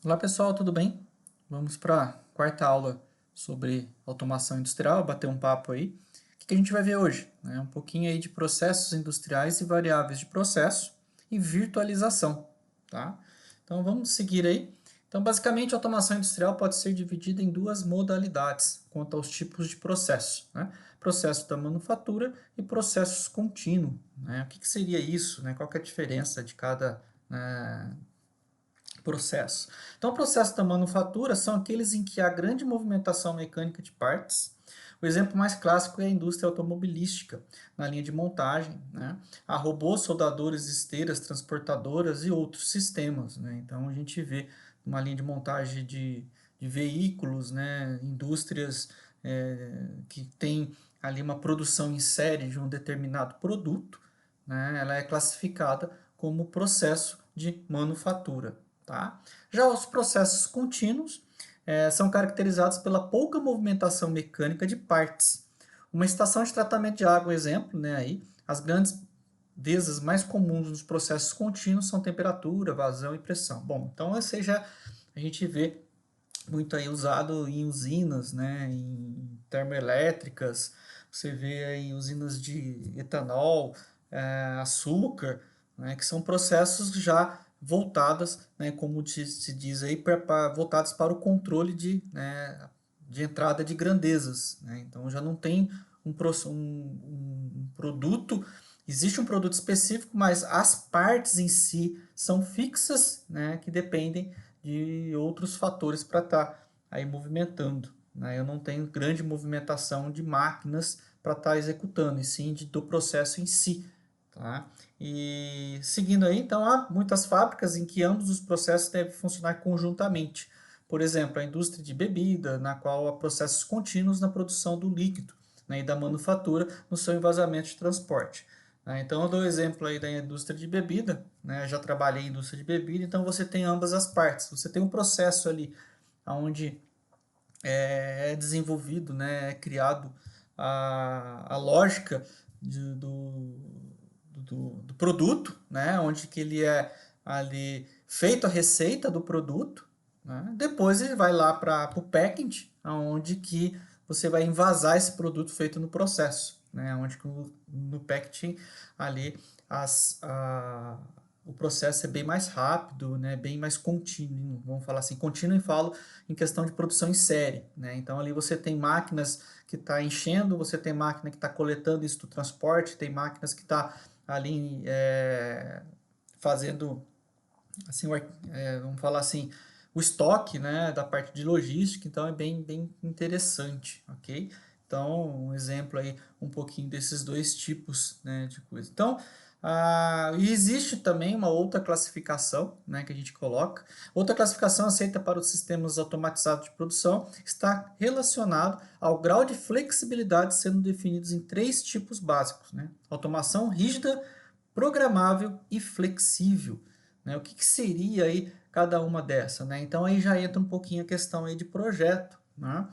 Olá pessoal, tudo bem? Vamos para a quarta aula sobre automação industrial, bater um papo aí. O que a gente vai ver hoje? Um pouquinho aí de processos industriais e variáveis de processo e virtualização, tá? Então vamos seguir aí. Então basicamente a automação industrial pode ser dividida em duas modalidades quanto aos tipos de processo, né? Processo da manufatura e processos contínuos, né? O que seria isso, né? Qual que é a diferença de cada, processo? Então, o processo da manufatura são aqueles em que há grande movimentação mecânica de partes. O exemplo mais clássico é a indústria automobilística, na linha de montagem, né? Há robôs, soldadores, esteiras, transportadoras e outros sistemas, né? Então, a gente vê uma linha de montagem de veículos, né? Indústrias que tem ali uma produção em série de um determinado produto, né? Ela é classificada como processo de manufatura. Tá? Já os processos contínuos são caracterizados pela pouca movimentação mecânica de partes. Uma estação de tratamento de água, exemplo, né, aí, as grandes vezes mais comuns nos processos contínuos são temperatura, vazão e pressão. Bom, então esse já a gente vê muito aí usado em usinas, né, em termoelétricas, você vê aí usinas de etanol, açúcar, né, que são processos já voltadas, né, como se diz aí, voltados para o controle de entrada de grandezas, né? Então já não tem um produto, existe um produto específico, mas as partes em si são fixas, né, que dependem de outros fatores para estar aí movimentando, né? Eu não tenho grande movimentação de máquinas para estar executando, e sim do processo em si. Tá? E seguindo aí, então, há muitas fábricas em que ambos os processos devem funcionar conjuntamente. Por exemplo, a indústria de bebida, na qual há processos contínuos na produção do líquido, né, e da manufatura no seu envasamento de transporte. Então, eu dou o exemplo aí da indústria de bebida, né? Eu já trabalhei em indústria de bebida, então você tem ambas as partes. Você tem um processo ali onde é desenvolvido, né, é criado a lógica do produto, né, onde que ele é ali feito a receita do produto, né, depois ele vai lá para o packaging, onde que você vai envasar esse produto feito no processo, né, onde que no packaging ali o processo é bem mais rápido, né, bem mais contínuo, vamos falar assim, contínuo e falo em questão de produção em série, né? Então ali você tem máquinas que está enchendo, você tem máquina que está coletando isso do transporte, tem máquinas que está ali fazendo, assim, vamos falar assim, o estoque, né, da parte de logística, então é bem interessante, ok? Então, um exemplo aí, um pouquinho desses dois tipos, né, de coisa. Então, e existe também uma outra classificação, né, que a gente coloca. Outra classificação aceita para os sistemas automatizados de produção está relacionado ao grau de flexibilidade sendo definidos em três tipos básicos, né? Automação rígida, programável e flexível, né? O que seria aí cada uma dessa, né? Então aí já entra um pouquinho a questão aí de projeto, né?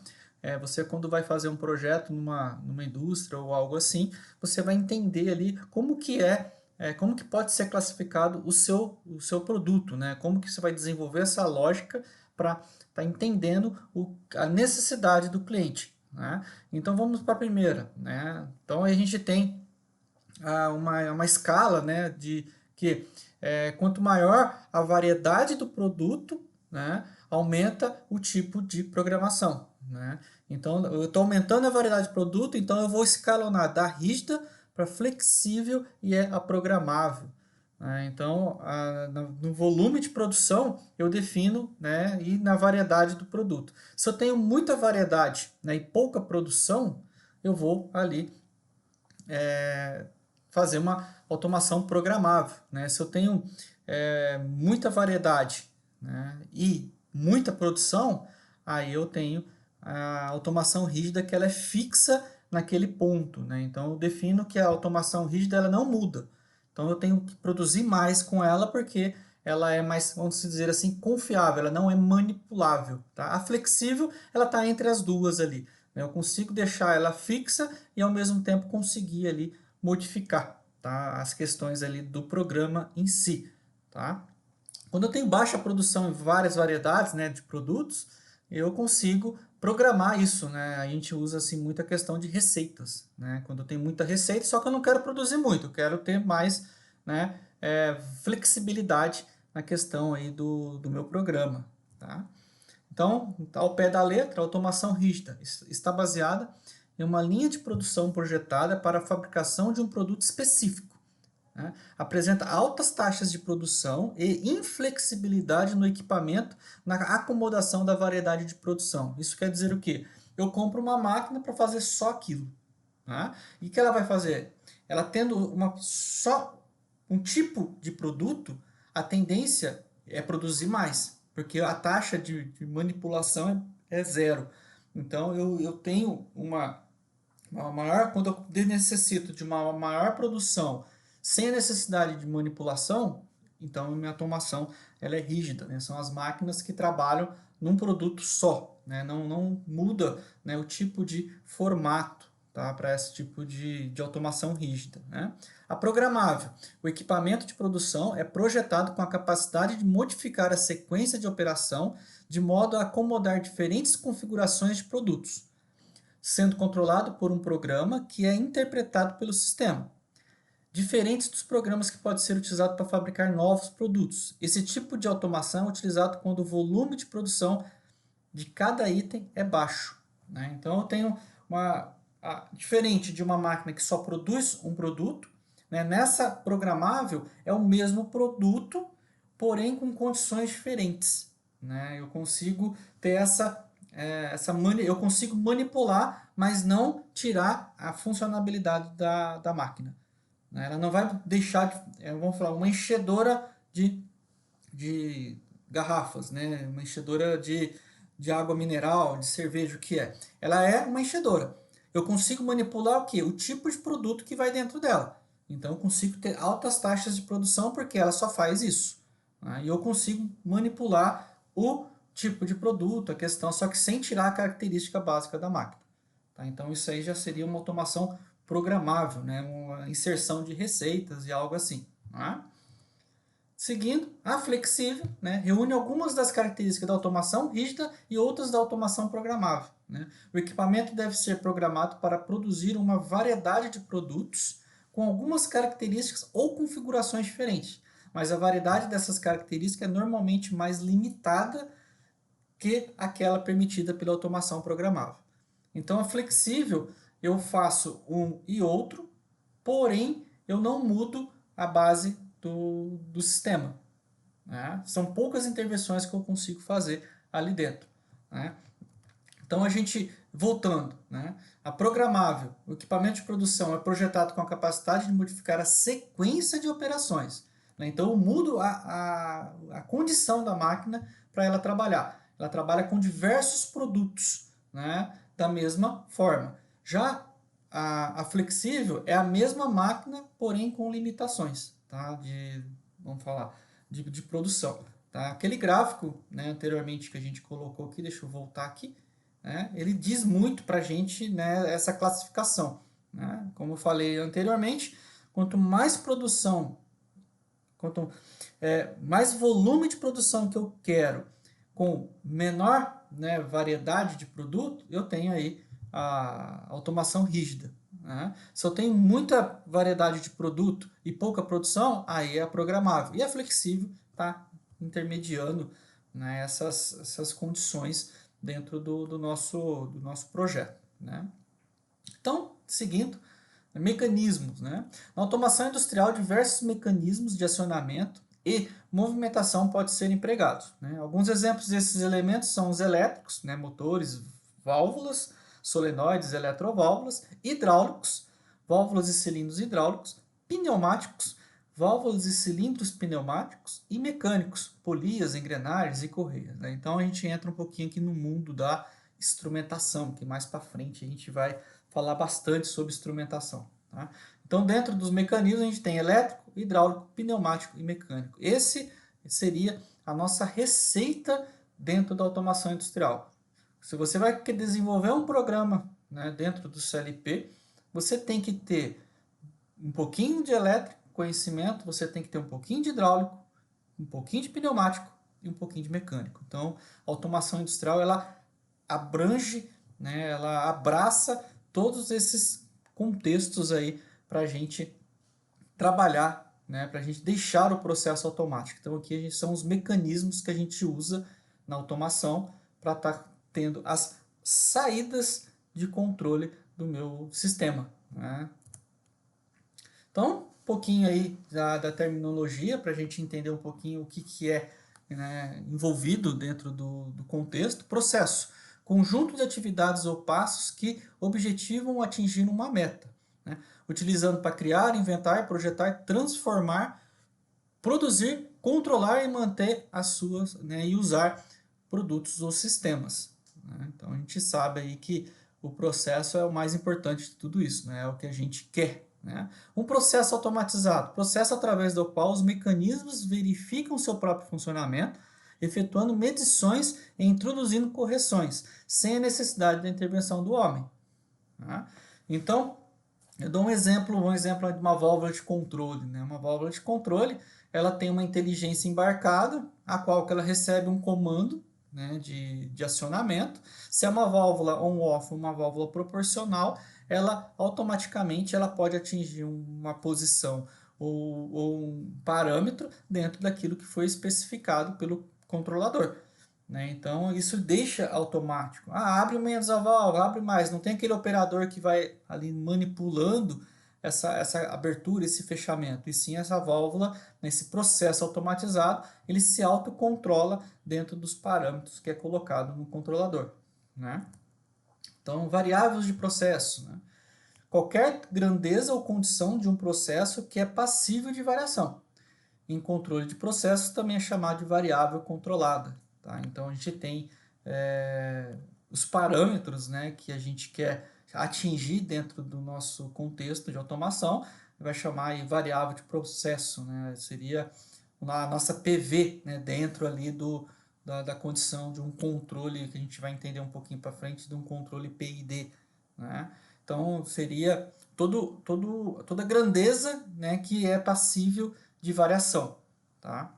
Você quando vai fazer um projeto numa indústria ou algo assim, você vai entender ali como que pode ser classificado o seu produto, né? Como que você vai desenvolver essa lógica para estar entendendo a necessidade do cliente, né? Então vamos para a primeira, né? Então a gente tem uma escala, né, de que quanto maior a variedade do produto, né, aumenta o tipo de programação, né? Então, eu estou aumentando a variedade de produto, então eu vou escalonar da rígida para flexível e a programável. Né? Então, no volume de produção, eu defino, né, e na variedade do produto. Se eu tenho muita variedade, né, e pouca produção, eu vou ali fazer uma automação programável, né? Se eu tenho muita variedade, né, e muita produção, aí eu tenho a automação rígida que ela é fixa naquele ponto, né? Então eu defino que a automação rígida ela não muda. Então eu tenho que produzir mais com ela porque ela é mais, vamos dizer assim, confiável, ela não é manipulável, tá? A flexível, ela está entre as duas ali, né? Eu consigo deixar ela fixa e ao mesmo tempo conseguir ali modificar, tá? As questões ali do programa em si, tá? Quando eu tenho baixa produção em várias variedades, né, de produtos, eu consigo programar isso, né? A gente usa assim muita questão de receitas, né? Quando eu tenho muita receita, só que eu não quero produzir muito, eu quero ter mais, né, flexibilidade na questão aí do meu programa, tá? Então, ao pé da letra, a automação rígida está baseada em uma linha de produção projetada para a fabricação de um produto específico, né? Apresenta altas taxas de produção e inflexibilidade no equipamento na acomodação da variedade de produção. Isso quer dizer o quê? Eu compro uma máquina para fazer só aquilo. Né? E o que ela vai fazer? Ela tendo só um tipo de produto, a tendência é produzir mais, porque a taxa de manipulação é zero. Então eu tenho uma maior, quando eu necessito de uma maior produção sem a necessidade de manipulação, então minha automação ela é rígida, né? São as máquinas que trabalham num produto só, né? Não muda, né, o tipo de formato, tá? Para esse tipo de automação rígida, né? A programável. O equipamento de produção é projetado com a capacidade de modificar a sequência de operação de modo a acomodar diferentes configurações de produtos, sendo controlado por um programa que é interpretado pelo sistema, diferentes dos programas que pode ser utilizado para fabricar novos produtos. Esse tipo de automação é utilizado quando o volume de produção de cada item é baixo, né? Então eu tenho diferente de uma máquina que só produz um produto, né? Nessa programável é o mesmo produto, porém com condições diferentes, né? Eu consigo ter eu consigo manipular, mas não tirar a funcionalidade da máquina, né? Ela não vai deixar vamos falar, uma enchedora de garrafas, né? Uma enchedora de água mineral, de cerveja, o que é? Ela é uma enchedora. Eu consigo manipular o quê? O tipo de produto que vai dentro dela. Então eu consigo ter altas taxas de produção porque ela só faz isso, né? E eu consigo manipular o tipo de produto, a questão, só que sem tirar a característica básica da máquina, tá? Então isso aí já seria uma automação programável, né? Uma inserção de receitas e algo assim, né? Seguindo, a flexível, né, reúne algumas das características da automação rígida e outras da automação programável, né? O equipamento deve ser programado para produzir uma variedade de produtos com algumas características ou configurações diferentes, mas a variedade dessas características é normalmente mais limitada que aquela permitida pela automação programável. Então, a flexível, eu faço um e outro, porém, eu não mudo a base do sistema, né? São poucas intervenções que eu consigo fazer ali dentro, né? Então, a gente, voltando, né? A programável, o equipamento de produção é projetado com a capacidade de modificar a sequência de operações, né? Então, eu mudo a condição da máquina para ela trabalhar. Ela trabalha com diversos produtos, né? Da mesma forma. Já a flexível é a mesma máquina, porém com limitações, tá? Vamos falar, de produção. Tá? Aquele gráfico, né, anteriormente que a gente colocou aqui, deixa eu voltar aqui, né, ele diz muito para a gente, né, essa classificação, né? Como eu falei anteriormente, quanto mais produção, quanto mais volume de produção que eu quero, com menor, né, variedade de produto, eu tenho aí a automação rígida, né? Se eu tenho muita variedade de produto e pouca produção, aí é a programável. E a flexível está intermediando, né, essas condições dentro do nosso projeto, né? Então, seguindo, mecanismos, né? Na automação industrial, diversos mecanismos de acionamento e movimentação podem ser empregados, né? Alguns exemplos desses elementos são os elétricos, né? Motores, válvulas, solenoides, eletroválvulas, hidráulicos, válvulas e cilindros hidráulicos, pneumáticos, válvulas e cilindros pneumáticos e mecânicos, polias, engrenagens e correias, né? Então a gente entra um pouquinho aqui no mundo da instrumentação, que mais para frente a gente vai falar bastante sobre instrumentação, tá? Então, dentro dos mecanismos, a gente tem elétrico, hidráulico, pneumático e mecânico. Esse seria a nossa receita dentro da automação industrial. Se você vai desenvolver um programa, né, dentro do CLP, você tem que ter um pouquinho de elétrico, conhecimento, você tem que ter um pouquinho de hidráulico, um pouquinho de pneumático e um pouquinho de mecânico. Então, a automação industrial, ela abrange, né, ela abraça todos esses contextos aí para a gente trabalhar, né, para a gente deixar o processo automático. Então, aqui são os mecanismos que a gente usa na automação para estar tendo as saídas de controle do meu sistema, né? Então, um pouquinho aí da terminologia para a gente entender um pouquinho o que é, né, envolvido dentro do contexto. Processo: conjunto de atividades ou passos que objetivam atingir uma meta, né? Utilizando para criar, inventar, projetar, transformar, produzir, controlar e manter as suas, né, e usar produtos ou sistemas, né? Então a gente sabe aí que o processo é o mais importante de tudo isso, né? É o que a gente quer, né? Um processo automatizado, processo através do qual os mecanismos verificam seu próprio funcionamento, efetuando medições e introduzindo correções, sem a necessidade da intervenção do homem, né? Então, eu dou um exemplo de uma válvula de controle, né? Uma válvula de controle, ela tem uma inteligência embarcada, a qual que ela recebe um comando, né, de acionamento. Se é uma válvula on-off, uma válvula proporcional, ela automaticamente ela pode atingir uma posição ou um parâmetro dentro daquilo que foi especificado pelo controlador, né? Então isso deixa automático. Ah, abre menos a válvula, abre mais. Não tem aquele operador que vai ali manipulando essa abertura, esse fechamento. E sim essa válvula, nesse processo automatizado, ele se autocontrola dentro dos parâmetros que é colocado no controlador, né? Então, variáveis de processo, né? Qualquer grandeza ou condição de um processo que é passível de variação. Em controle de processos também é chamado de variável controlada, tá? Então a gente tem os parâmetros, né, que a gente quer atingir dentro do nosso contexto de automação, vai chamar aí variável de processo, né? Seria a nossa PV, né, dentro ali da condição de um controle que a gente vai entender um pouquinho para frente, de um controle PID, né? Então seria toda a grandeza, né, que é passível de variação, tá?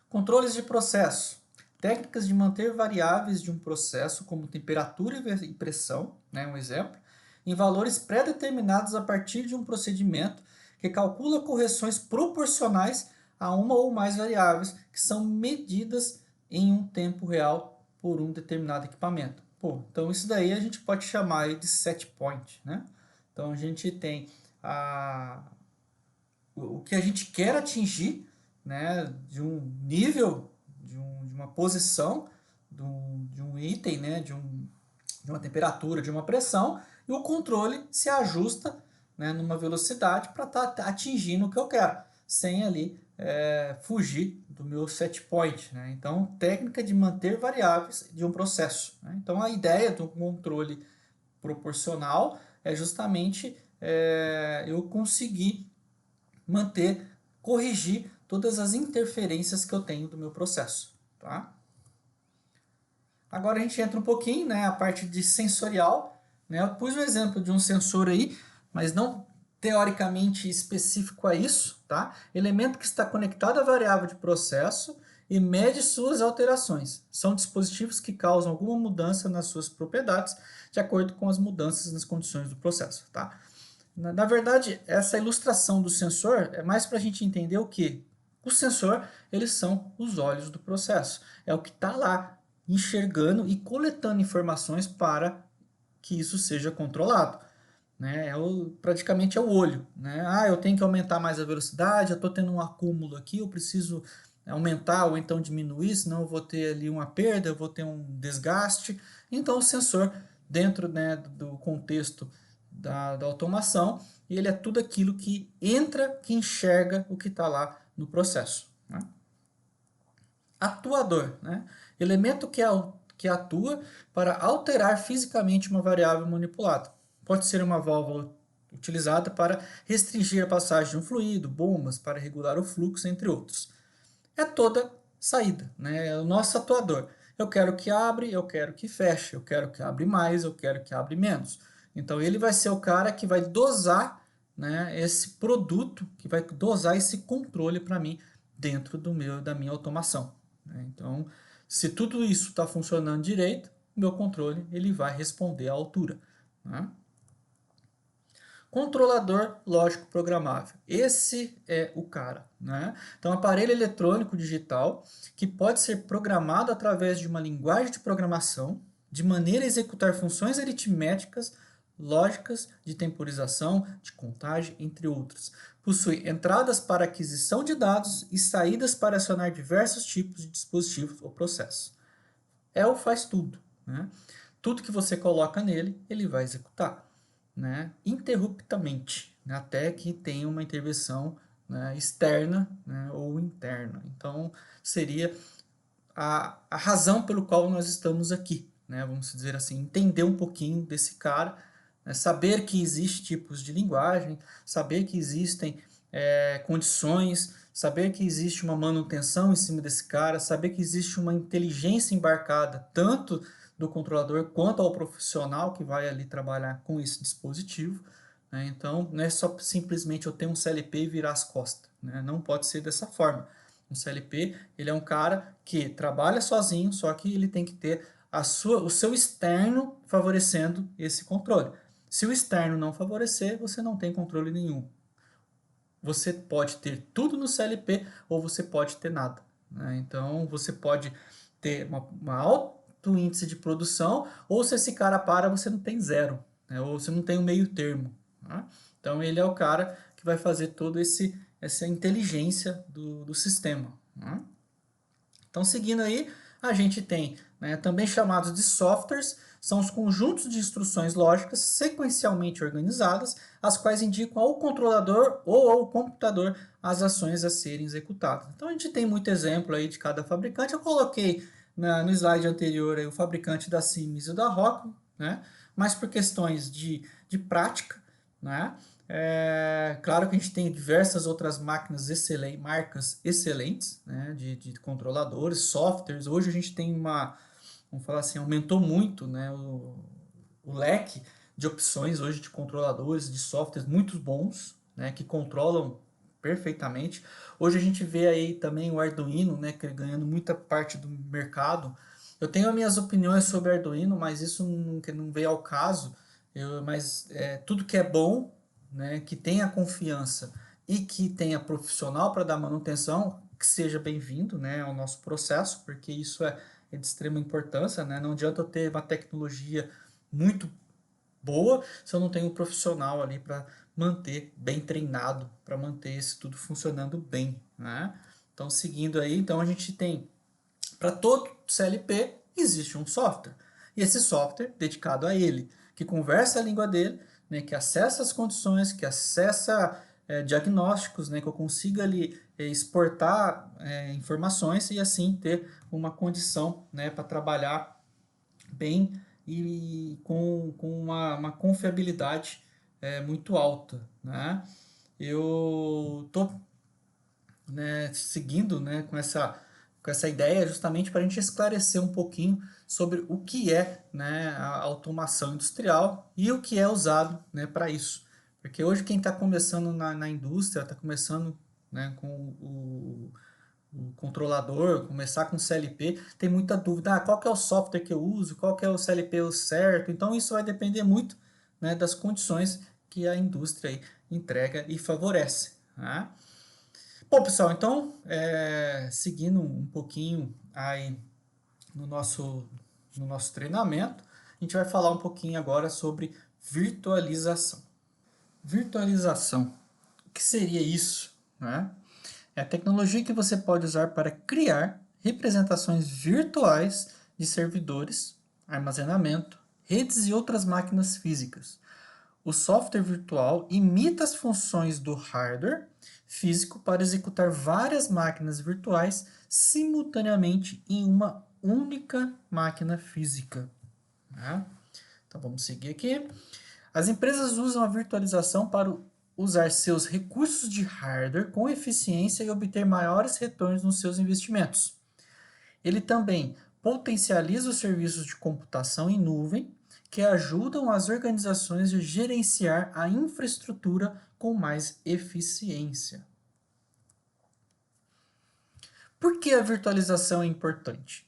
Controles de processo. Técnicas de manter variáveis de um processo, como temperatura e pressão, né, um exemplo, em valores pré-determinados a partir de um procedimento que calcula correções proporcionais a uma ou mais variáveis que são medidas em um tempo real por um determinado equipamento. Pô, então isso daí a gente pode chamar de set point, né? Então a gente tem o que a gente quer atingir, né, de um nível, de uma posição, de um item, né, de uma temperatura, de uma pressão, e o controle se ajusta, né, numa velocidade para estar atingindo o que eu quero, sem ali fugir do meu set point, né? Então, técnica de manter variáveis de um processo, né? Então, a ideia do controle proporcional é justamente eu conseguir manter, corrigir todas as interferências que eu tenho do meu processo, tá? Agora a gente entra um pouquinho, né, a parte de sensorial, né? Eu pus o exemplo de um sensor aí, mas não teoricamente específico a isso, tá? Elemento que está conectado à variável de processo e mede suas alterações. São dispositivos que causam alguma mudança nas suas propriedades de acordo com as mudanças nas condições do processo, tá? Na verdade, essa ilustração do sensor é mais para a gente entender o que? O sensor, eles são os olhos do processo. É o que está lá enxergando e coletando informações para que isso seja controlado, né? Praticamente é o olho, né? Ah, eu tenho que aumentar mais a velocidade, eu estou tendo um acúmulo aqui, eu preciso aumentar ou então diminuir, senão eu vou ter ali uma perda, eu vou ter um desgaste. Então o sensor, dentro, né, do contexto da automação, ele é tudo aquilo que entra, que enxerga o que está lá no processo, né? Atuador, né? Elemento que atua para alterar fisicamente uma variável manipulada. Pode ser uma válvula utilizada para restringir a passagem de um fluido, bombas para regular o fluxo, entre outros. É toda saída, né? É o nosso atuador. Eu quero que abre, eu quero que feche, eu quero que abre mais, eu quero que abre menos. Então ele vai ser o cara que vai dosar, né, esse produto, que vai dosar esse controle para mim dentro da minha automação, né? Então, se tudo isso está funcionando direito, meu controle ele vai responder à altura, né? Controlador lógico programável. Esse é o cara, né? Então, aparelho eletrônico digital que pode ser programado através de uma linguagem de programação, de maneira a executar funções aritméticas, lógicas, de temporização, de contagem, entre outros. Possui entradas para aquisição de dados e saídas para acionar diversos tipos de dispositivos ou processos. É o faz tudo, né? Tudo que você coloca nele, ele vai executar, né, interruptamente, né, até que tenha uma intervenção, né, externa, né, ou interna. Então, seria a razão pelo qual nós estamos aqui, né, vamos dizer assim, entender um pouquinho desse cara, né, saber que existem tipos de linguagem, saber que existem condições, saber que existe uma manutenção em cima desse cara, saber que existe uma inteligência embarcada, tanto do controlador quanto ao profissional que vai ali trabalhar com esse dispositivo, né? Então, não é só simplesmente eu ter um CLP e virar as costas, né? Não pode ser dessa forma. Um CLP, ele é um cara que trabalha sozinho, só que ele tem que ter o seu externo favorecendo esse controle. Se o externo não favorecer, você não tem controle nenhum. Você pode ter tudo no CLP ou você pode ter nada, né? Então, você pode ter uma alto índice de produção, ou se esse cara para, você não tem zero, né? Ou você não tem um meio termo, né? Então, ele é o cara que vai fazer toda essa inteligência do sistema, né? Então, seguindo aí, a gente tem, né, também chamados de softwares, são os conjuntos de instruções lógicas sequencialmente organizadas, as quais indicam ao controlador ou ao computador as ações a serem executadas. Então, a gente tem muito exemplo aí de cada fabricante. Eu coloquei no slide anterior aí, o fabricante da Siemens e o da Rockwell, né? Mas por questões de prática, né? Claro que a gente tem diversas outras máquinas excelentes, marcas excelentes, né, de controladores, softwares. Hoje a gente tem vamos falar assim, aumentou muito, né, o leque de opções hoje de controladores, de softwares muito bons, né, que controlam perfeitamente. Hoje a gente vê aí também o Arduino, né, ganhando muita parte do mercado. Eu tenho as minhas opiniões sobre Arduino, mas isso não veio ao caso. Mas tudo que é bom, né, que tenha confiança e que tenha profissional para dar manutenção, que seja bem-vindo, né, ao nosso processo, porque isso é de extrema importância, né? Não adianta eu ter uma tecnologia muito boa se eu não tenho um profissional ali para manter bem treinado, para manter isso tudo funcionando bem, né? Então, seguindo aí, então a gente tem, para todo CLP, existe um software. E esse software, dedicado a ele, que conversa a língua dele, né, que acessa as condições, que acessa diagnósticos, né, que eu consiga ali exportar informações e assim ter uma condição, né, para trabalhar bem e com uma confiabilidade muito alta, né? Eu estou, né, seguindo, né, com essa ideia justamente para a gente esclarecer um pouquinho sobre o que é, né, a automação industrial e o que é usado, né, para isso. Porque hoje quem está começando na indústria, está começando, né, com o controlador, começar com CLP, tem muita dúvida, qual que é o software que eu uso, qual que é o CLP certo. Então isso vai depender muito, né, das condições que a indústria aí entrega e favorece, né? Bom, pessoal, então, seguindo um pouquinho aí no nosso treinamento, a gente vai falar um pouquinho agora sobre virtualização. Virtualização, o que seria isso, né? É a tecnologia que você pode usar para criar representações virtuais de servidores, armazenamento, redes e outras máquinas físicas. O software virtual imita as funções do hardware físico para executar várias máquinas virtuais simultaneamente em uma única máquina física, né? Então vamos seguir aqui. As empresas usam a virtualização para usar seus recursos de hardware com eficiência e obter maiores retornos nos seus investimentos. Ele também potencializa os serviços de computação em nuvem que ajudam as organizações a gerenciar a infraestrutura com mais eficiência. Por que a virtualização é importante?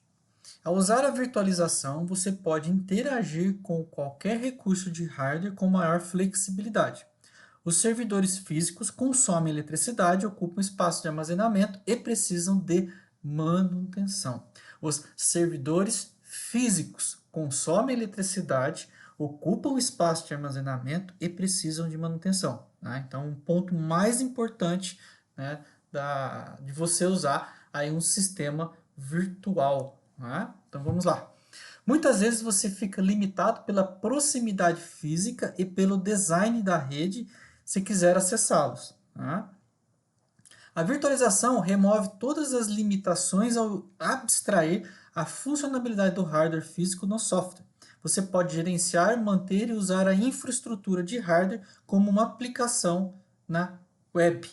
Ao usar a virtualização, você pode interagir com qualquer recurso de hardware com maior flexibilidade. Os servidores físicos consomem eletricidade, ocupam espaço de armazenamento e precisam de manutenção. Os servidores físicos consomem eletricidade, ocupam espaço de armazenamento e precisam de manutenção. Né? Então, um ponto mais importante, né, de você usar aí um sistema virtual. Né? Então, vamos lá. Muitas vezes você fica limitado pela proximidade física e pelo design da rede se quiser acessá-los. Tá? A virtualização remove todas as limitações ao abstrair a funcionalidade do hardware físico no software. Você pode gerenciar, manter e usar a infraestrutura de hardware como uma aplicação na web.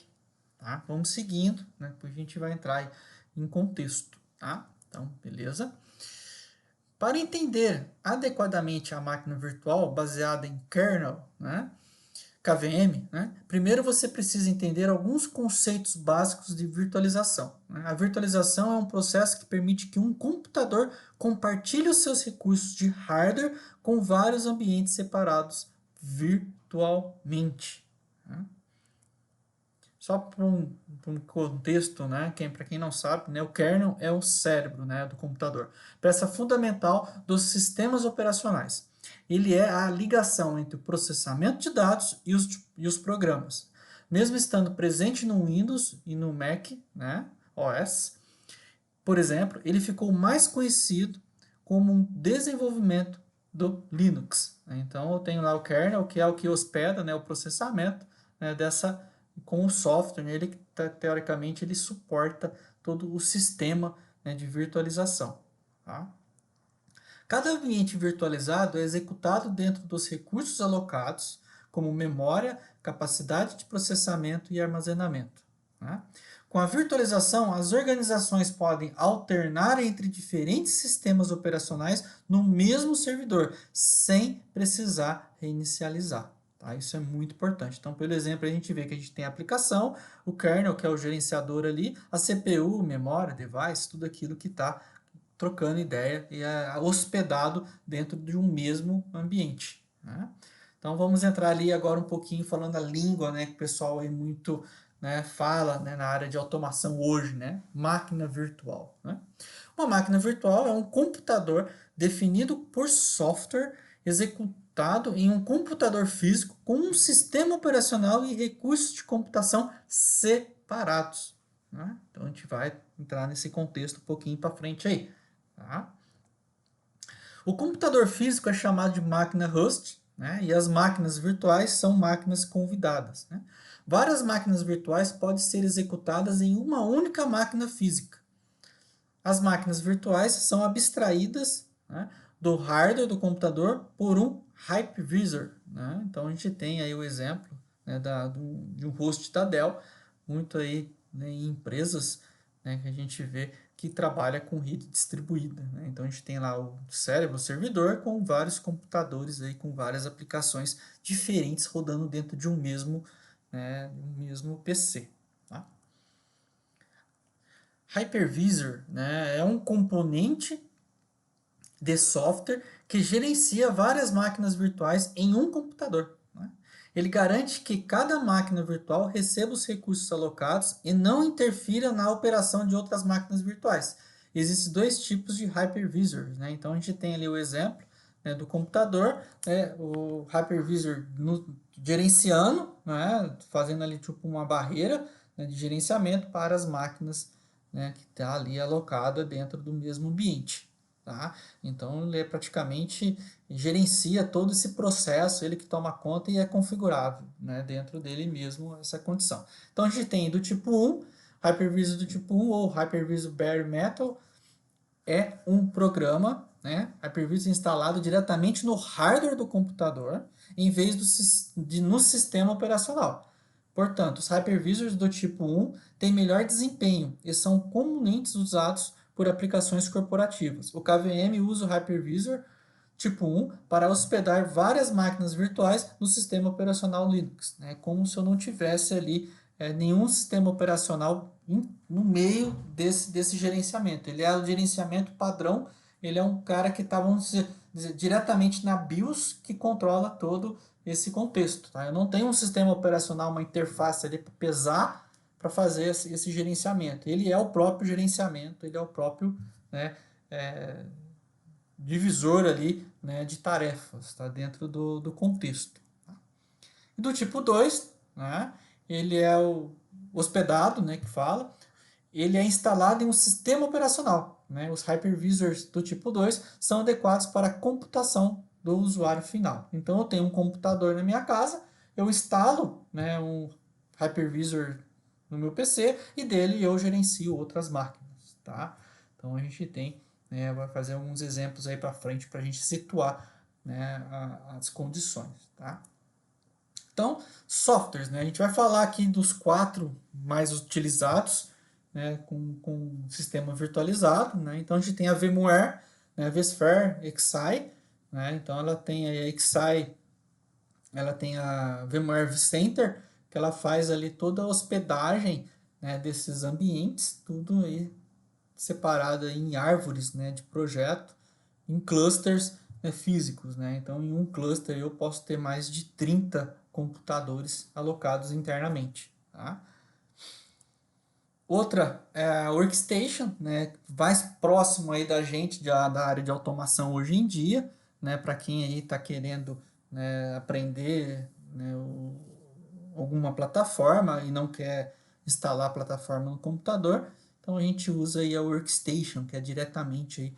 Tá? Vamos seguindo, né? Depois a gente vai entrar em contexto. Tá? Então, beleza? Para entender adequadamente a máquina virtual baseada em kernel, né, KVM, né, primeiro você precisa entender alguns conceitos básicos de virtualização. Né? A virtualização é um processo que permite que um computador compartilhe os seus recursos de hardware com vários ambientes separados virtualmente. Né? Só para um contexto, né, para quem não sabe, né, o kernel é o cérebro, né, do computador, peça fundamental dos sistemas operacionais. Ele é a ligação entre o processamento de dados e os programas. Mesmo estando presente no Windows e no Mac, né, OS, por exemplo, ele ficou mais conhecido como um desenvolvimento do Linux. Então, eu tenho lá o kernel, que é o que hospeda, né, o processamento, né, com o software, né, ele teoricamente ele suporta todo o sistema, né, de virtualização. Tá? Cada ambiente virtualizado é executado dentro dos recursos alocados, como memória, capacidade de processamento e armazenamento. Né? Com a virtualização, as organizações podem alternar entre diferentes sistemas operacionais no mesmo servidor, sem precisar reinicializar. Tá? Isso é muito importante. Então, pelo exemplo, a gente vê que a gente tem a aplicação, o kernel, que é o gerenciador ali, a CPU, memória, device, tudo aquilo que está trocando ideia e é hospedado dentro de um mesmo ambiente. Né? Então, vamos entrar ali agora um pouquinho falando a língua, né, que o pessoal aí muito, né, fala, né, na área de automação hoje, né? Máquina virtual. Né? Uma máquina virtual é um computador definido por software executado em um computador físico com um sistema operacional e recursos de computação separados. Né? Então a gente vai entrar nesse contexto um pouquinho para frente aí. Tá? O computador físico é chamado de máquina host, né? E as máquinas virtuais são máquinas convidadas. Né? Várias máquinas virtuais podem ser executadas em uma única máquina física. As máquinas virtuais são abstraídas, né, do hardware do computador por um hypervisor. Né? Então a gente tem aí o exemplo, né, de um host da Dell, muito aí, né, em empresas, né, que a gente vê que trabalha com rede distribuída. Né? Então a gente tem lá o cérebro, o servidor, com vários computadores aí, com várias aplicações diferentes rodando dentro de um mesmo, né, um mesmo PC. Tá? Hypervisor, né, é um componente de software que gerencia várias máquinas virtuais em um computador. Né? Ele garante que cada máquina virtual receba os recursos alocados e não interfira na operação de outras máquinas virtuais. Existem dois tipos de hypervisors. Né? Então a gente tem ali o exemplo, né, do computador, né, o hypervisor gerenciando, né, fazendo ali tipo uma barreira, né, de gerenciamento para as máquinas, né, que está ali alocada dentro do mesmo ambiente. Tá? Então ele praticamente gerencia todo esse processo, ele que toma conta e é configurável, né, dentro dele mesmo essa condição. Então a gente tem do tipo 1, Hypervisor do tipo 1 ou Hypervisor Bare Metal, é um programa, né, Hypervisor instalado diretamente no hardware do computador, em vez no sistema operacional. Portanto, os hypervisors do tipo 1 têm melhor desempenho e são comumente usados por aplicações corporativas. O KVM usa o hypervisor tipo 1 para hospedar várias máquinas virtuais no sistema operacional Linux, né, como se eu não tivesse ali nenhum sistema operacional no meio desse gerenciamento. Ele é o gerenciamento padrão, ele é um cara que está, vamos dizer, diretamente na BIOS, que controla todo esse contexto. Tá? Eu não tenho um sistema operacional, uma interface ali para pesar, para fazer esse gerenciamento. Ele é o próprio gerenciamento, ele é o próprio, né, é, divisor ali, né, de tarefas, tá? Dentro do contexto. Tá? E do tipo 2, né, ele é o hospedado, né, que fala, ele é instalado em um sistema operacional. Né? Os hypervisors do tipo 2 são adequados para a computação do usuário final. Então eu tenho um computador na minha casa, eu instalo, né, um hypervisor no meu PC e dele eu gerencio outras máquinas. Tá? Então a gente tem, né, vai fazer alguns exemplos aí para frente para a gente situar, né, as condições. Tá? Então, softwares, né? A gente vai falar aqui dos 4 mais utilizados, né, com sistema virtualizado, né? Então a gente tem a VMware, né, a vSphere, Xi, né? Então ela tem a Xi, ela tem a VMware vCenter, que ela faz ali toda a hospedagem, né, desses ambientes, tudo aí separado em árvores, né, de projeto, em clusters, né, físicos. Né? Então, em um cluster eu posso ter mais de 30 computadores alocados internamente. Tá? Outra é a Workstation, né, mais próximo aí da gente, da área de automação hoje em dia, né, para quem aí está querendo, né, aprender, né, alguma plataforma e não quer instalar a plataforma no computador, então a gente usa aí a Workstation, que é diretamente aí,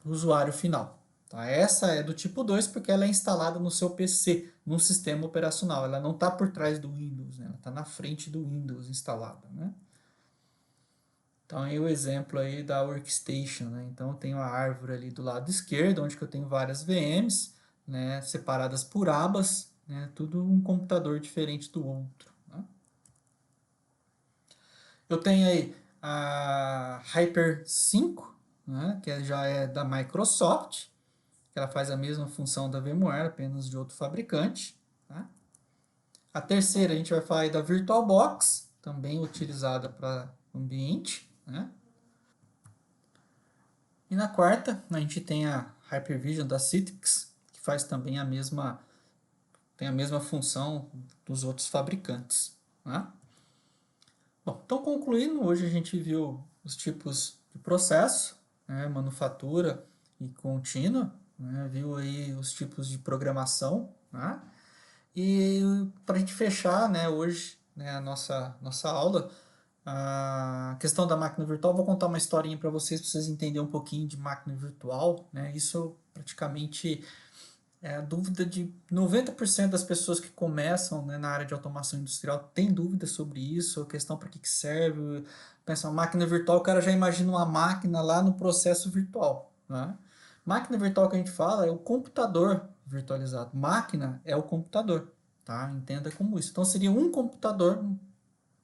do usuário final. Tá? Essa é do tipo 2 porque ela é instalada no seu PC, no sistema operacional. Ela não está por trás do Windows, né? Ela está na frente do Windows instalada. Né? Então, aí o exemplo aí da Workstation. Né? Então, eu tenho a árvore ali do lado esquerdo, onde que eu tenho várias VMs, né, separadas por abas, né, tudo um computador diferente do outro. Né? Eu tenho aí a Hyper 5, né, que já é da Microsoft, que ela faz a mesma função da VMware, apenas de outro fabricante. Tá? A terceira, a gente vai falar aí da VirtualBox, também utilizada para ambiente. Né? E na quarta, a gente tem a Hyper-V da Citrix, que faz também tem a mesma função dos outros fabricantes. Né? Bom, então concluindo, hoje a gente viu os tipos de processo, né, manufatura e contínua, né, viu aí os tipos de programação, né, e para a gente fechar, né, hoje, né, a nossa aula, a questão da máquina virtual, vou contar uma historinha para vocês entenderem um pouquinho de máquina virtual, né, isso praticamente é a dúvida de 90% das pessoas que começam, né, na área de automação industrial tem dúvidas sobre isso, a questão para que serve. Pensa, uma máquina virtual, o cara já imagina uma máquina lá no processo virtual. Né? Máquina virtual que a gente fala é o computador virtualizado. Máquina é o computador. Tá? Entenda como isso. Então seria um computador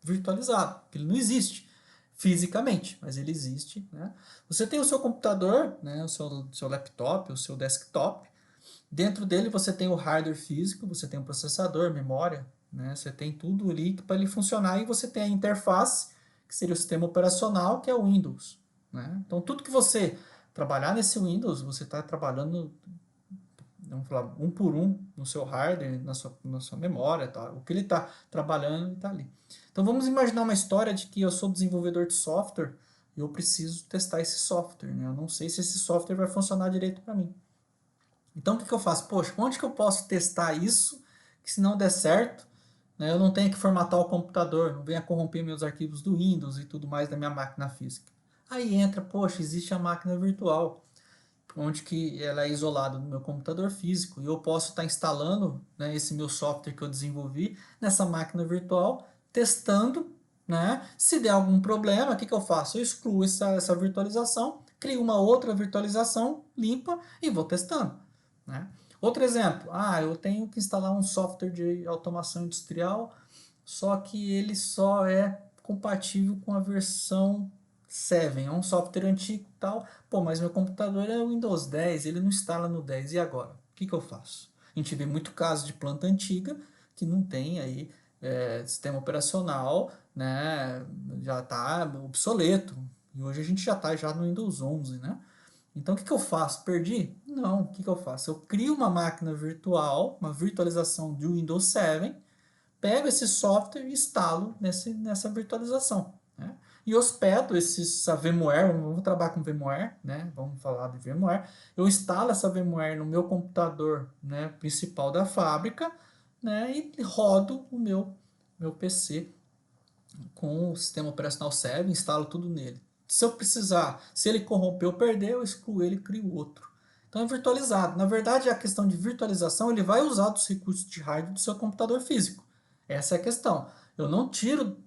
virtualizado, que ele não existe fisicamente, mas ele existe. Né? Você tem o seu computador, né, o seu laptop, o seu desktop. Dentro dele você tem o hardware físico, você tem o processador, memória, né? Você tem tudo ali para ele funcionar e você tem a interface, que seria o sistema operacional, que é o Windows. Né? Então tudo que você trabalhar nesse Windows, você está trabalhando, vamos falar, um por um no seu hardware, na sua memória, tá? O que ele está trabalhando está ali. Então vamos imaginar uma história de que eu sou desenvolvedor de software e eu preciso testar esse software. Né? Eu não sei se esse software vai funcionar direito para mim. Então, o que eu faço? Poxa, onde que eu posso testar isso, que se não der certo, né, eu não tenho que formatar o computador, não venha corromper meus arquivos do Windows e tudo mais da minha máquina física. Aí entra, poxa, existe a máquina virtual, onde que ela é isolada do meu computador físico, e eu posso estar instalando, né, esse meu software que eu desenvolvi nessa máquina virtual, testando, né? Se der algum problema, o que eu faço? Eu excluo essa virtualização, crio uma outra virtualização limpa e vou testando. Né? Outro exemplo, eu tenho que instalar um software de automação industrial, só que ele só é compatível com a versão 7, é um software antigo e tal. Pô, mas meu computador é o Windows 10, ele não instala no 10, e agora? O que eu faço? A gente vê muito caso de planta antiga que não tem aí sistema operacional, né, já está obsoleto. E hoje a gente já está já no Windows 11, né? Então, o que eu faço? Perdi? Não. O que eu faço? Eu crio uma máquina virtual, uma virtualização de Windows 7, pego esse software e instalo nessa virtualização, né? E hospedo essa VMware, vamos trabalhar com VMware, né? Vamos falar de VMware. Eu instalo essa VMware no meu computador, né, principal da fábrica, né, e rodo o meu PC com o sistema operacional 7, instalo tudo nele. Se eu precisar, se ele corromper ou perder, eu excluo ele e crio outro. Então é virtualizado. Na verdade, a questão de virtualização, ele vai usar dos recursos de hardware do seu computador físico. Essa é a questão. Eu não tiro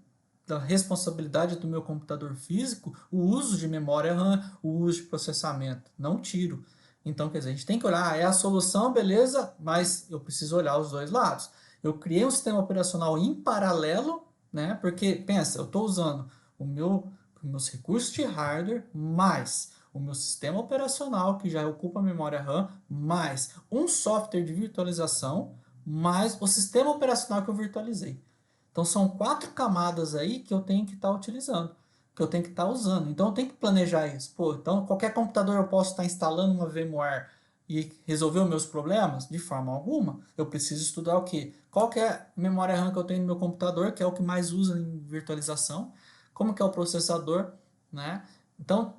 da responsabilidade do meu computador físico o uso de memória RAM, o uso de processamento. Não tiro. Então, quer dizer, a gente tem que olhar, é a solução, beleza, mas eu preciso olhar os dois lados. Eu criei um sistema operacional em paralelo, né? Porque, pensa, eu estou usando os meus recursos de hardware mais o meu sistema operacional, que já ocupa a memória RAM, mais um software de virtualização, mais o sistema operacional que eu virtualizei. Então são 4 camadas aí que eu tenho que estar utilizando, que eu tenho que estar usando. Então eu tenho que planejar isso. Pô, então qualquer computador eu posso estar instalando uma VMware e resolver os meus problemas? De forma alguma. Eu preciso estudar o quê? Qual que é a memória RAM que eu tenho no meu computador, que é o que mais usa em virtualização, como que é o processador, né? Então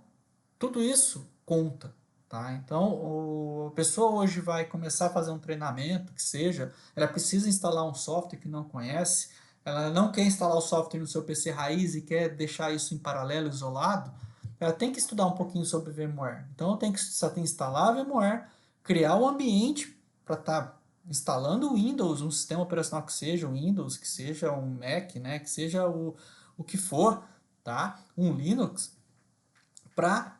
tudo isso conta. Tá? Então, a pessoa hoje vai começar a fazer um treinamento, que seja, ela precisa instalar um software que não conhece, ela não quer instalar o software no seu PC raiz e quer deixar isso em paralelo, isolado, ela tem que estudar um pouquinho sobre VMware. Então, só tem que instalar a VMware, criar o ambiente para estar instalando o Windows, um sistema operacional que seja o Windows, que seja um Mac, né, que seja o que for, tá? Um Linux, para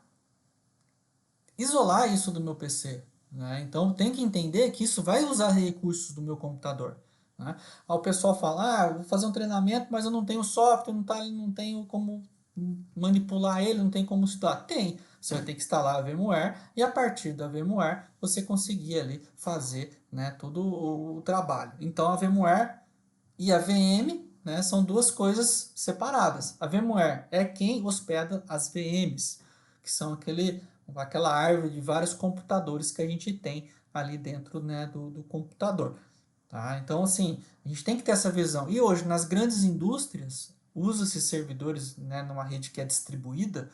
isolar isso do meu PC. Né? Então tem que entender que isso vai usar recursos do meu computador. Né? Aí o pessoal fala, vou fazer um treinamento, mas eu não tenho software, não tenho como manipular ele, não tem como estudar. Tem, você vai ter que instalar a VMware e a partir da VMware você conseguir ali fazer, né, todo o trabalho. Então a VMware e a VM, né, são duas coisas separadas. A VMware é quem hospeda as VMs, que são aquela árvore de vários computadores que a gente tem ali dentro, né, do computador. Tá? Então, assim, a gente tem que ter essa visão. E hoje, nas grandes indústrias, usa-se servidores, né, numa rede que é distribuída.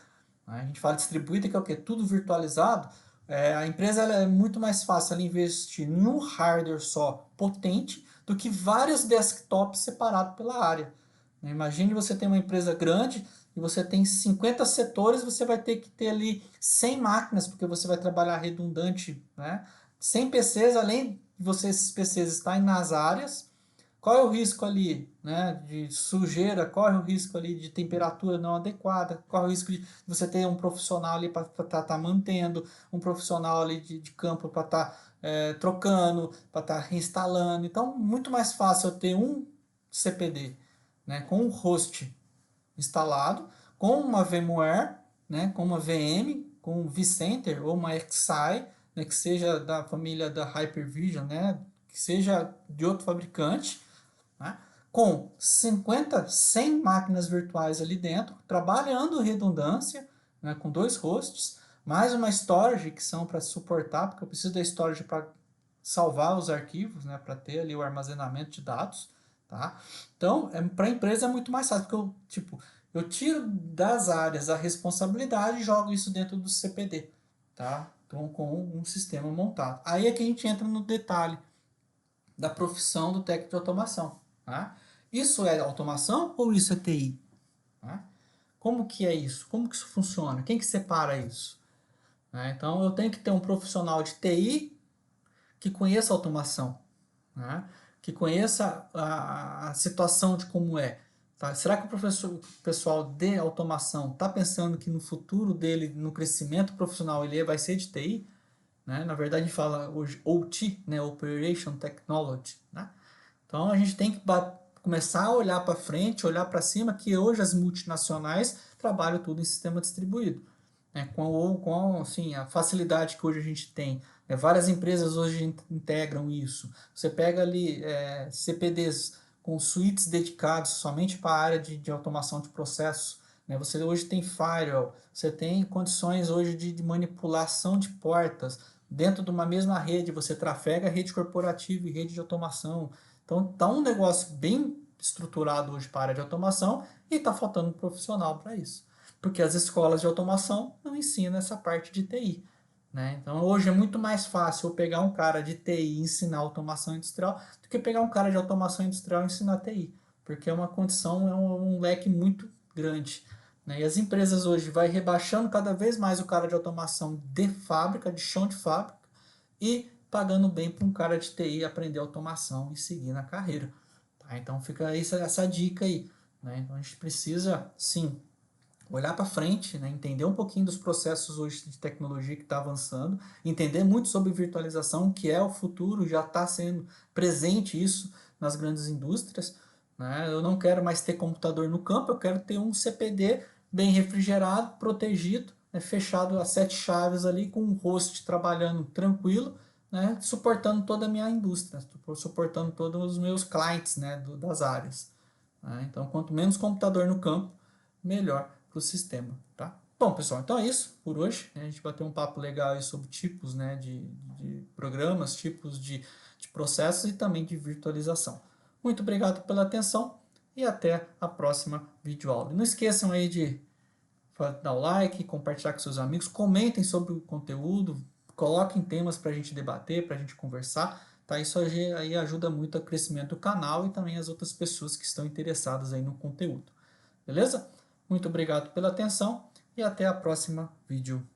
Né? A gente fala distribuída, que é o quê? Tudo virtualizado. A empresa ela é muito mais fácil ela investir em um hardware só potente do que vários desktops separados pela área. Imagine você tem uma empresa grande e você tem 50 setores, você vai ter que ter ali 100 máquinas, porque você vai trabalhar redundante, né? 100 PCs, além de esses PCs estarem nas áreas, qual é o risco ali, né, de sujeira, corre o risco ali de temperatura não adequada, corre o risco de você ter um profissional ali para estar mantendo, um profissional ali de campo para estar trocando, para estar reinstalando. Então, muito mais fácil eu ter um CPD, né, com um host instalado, com uma VMware, né, com uma VM, com um vCenter ou uma Xi, né, que seja da família da Hyper-V, né, que seja de outro fabricante, né, com 50, 100 máquinas virtuais ali dentro, trabalhando redundância, né, com 2 hosts, mais uma storage que são para suportar, porque eu preciso da storage para salvar os arquivos, né, para ter ali o armazenamento de dados. Tá? Então, para a empresa é muito mais fácil, porque eu tiro das áreas a responsabilidade e jogo isso dentro do CPD. Tá? Então, com um sistema montado. Aí é que a gente entra no detalhe da profissão do técnico de automação. Tá? Isso é automação ou isso é TI? Tá? Como que é isso? Como que isso funciona? Quem que separa isso? Né? Então, eu tenho que ter um profissional de TI que conheça automação, né? Que conheça a situação de como é. Tá? Será que o pessoal de automação está pensando que no futuro dele, no crescimento profissional, ele vai ser de TI? Né? Na verdade, a gente fala hoje OT, né? Operation Technology. Né? Então, a gente tem que começar a olhar para frente, olhar para cima, que hoje as multinacionais trabalham tudo em sistema distribuído. Né? Com assim, a facilidade que hoje a gente tem. Várias empresas hoje integram isso. Você pega ali CPDs com suítes dedicados somente para a área de automação de processos, né? Você hoje tem firewall, você tem condições hoje de manipulação de portas. Dentro de uma mesma rede, você trafega rede corporativa e rede de automação. Então, está um negócio bem estruturado hoje para a área de automação e está faltando um profissional para isso. Porque as escolas de automação não ensinam essa parte de TI. Né? Então, hoje é muito mais fácil eu pegar um cara de TI e ensinar automação industrial do que pegar um cara de automação industrial e ensinar TI. Porque é uma condição, é um leque muito grande. Né? E as empresas hoje vai rebaixando cada vez mais o cara de automação de fábrica, de chão de fábrica, e pagando bem para um cara de TI aprender automação e seguir na carreira. Tá? Então fica essa dica aí. Né? Então a gente precisa, sim, olhar para frente, né? Entender um pouquinho dos processos hoje de tecnologia que está avançando, entender muito sobre virtualização, que é o futuro, já está sendo presente isso nas grandes indústrias. Né? Eu não quero mais ter computador no campo, eu quero ter um CPD bem refrigerado, protegido, né? Fechado a 7 chaves ali, com um host trabalhando tranquilo, né? Suportando toda a minha indústria, suportando todos os meus clientes, né? Das áreas. Né? Então, quanto menos computador no campo, melhor para o sistema, tá? Bom, pessoal, então é isso por hoje. A gente bateu um papo legal aí sobre tipos, né, de programas, tipos de processos e também de virtualização. Muito obrigado pela atenção e até a próxima videoaula. E não esqueçam aí de dar o like, compartilhar com seus amigos, comentem sobre o conteúdo, coloquem temas para a gente debater, para a gente conversar. Tá? Isso aí ajuda muito ao crescimento do canal e também as outras pessoas que estão interessadas aí no conteúdo. Beleza? Muito obrigado pela atenção e até a próxima vídeo